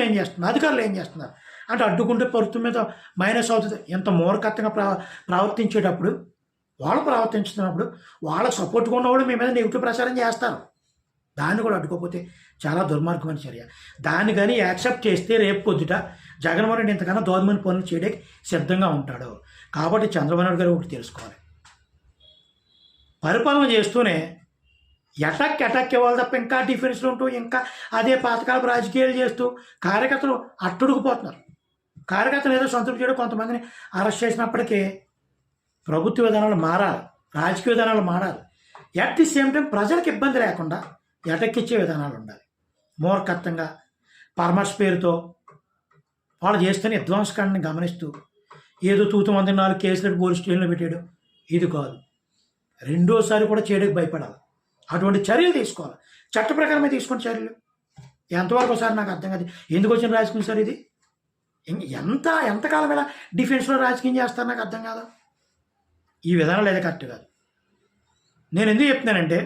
ఏం చేస్తున్నారు, అధికారులు ఏం చేస్తున్నారు అంటే అడ్డుకుంటే ప్రభుత్వం మీద మైనస్ అవుతుంది. ఎంత మూర్ఖత్వంగా ప్రవర్తించేటప్పుడు, వాళ్ళు ప్రవర్తించుతున్నప్పుడు వాళ్ళకి సపోర్ట్గా ఉన్నవాళ్ళు మీ మీద నెగిటివ్ ప్రచారం చేస్తారు. దాన్ని కూడా అడ్డుకోకపోతే చాలా దుర్మార్గమైన చర్య. దాన్ని కానీ యాక్సెప్ట్ చేస్తే రేపు పొద్దుట జగన్మోహన్ రెడ్డి ఇంతకన్నా దోర్మైన పనులు చేయడానికి సిద్ధంగా ఉంటాడు. కాబట్టి చంద్రబాబు నాయుడు గారు ఒకటి తెలుసుకోవాలి, పరిపాలన చేస్తూనే అటాక్ ఇవ్వాలి తప్ప ఇంకా డిఫెన్స్లో ఉంటూ ఇంకా అదే పాతకాలపు రాజకీయాలు చేస్తూ కార్యకర్తలు అట్టుడుకుపోతున్నారు. కార్యకర్తలు ఏదో సంతృప్తి చేయడం, కొంతమందిని అరెస్ట్ చేసినప్పటికీ ప్రభుత్వ విధానాలు మారాలి, రాజకీయ విధానాలు మారాలి. ఎట్ ది సేమ్ టైం ప్రజలకు ఇబ్బంది లేకుండా ఎటక్కిచ్చే విధానాలు ఉండాలి. మూర్ఖత్వంగా పర్మర్స్ పేరుతో వాళ్ళు చేస్తున్న విధ్వంసకాండని గమనిస్తూ ఏదో 4 కేసులు పోలీస్ స్టేషన్లో పెట్టాడు, ఇది కాదు. రెండోసారి కూడా చేయడానికి భయపడాలి. అటువంటి చర్యలు తీసుకోవాలి, చట్ట ప్రకారమే తీసుకున్న చర్యలు. ఎంతవరకు సార్ నాకు అర్థం కాదు, ఎందుకు వచ్చిన రాజకీయం సార్ ఇది? ఎంతకాలం ఇలా డిఫెన్స్లో రాజకీయం చేస్తారు నాకు అర్థం కాదు. ఈ విధానాలు ఏదో కరెక్ట్ కాదు. నేను ఎందుకు చెప్తున్నానంటే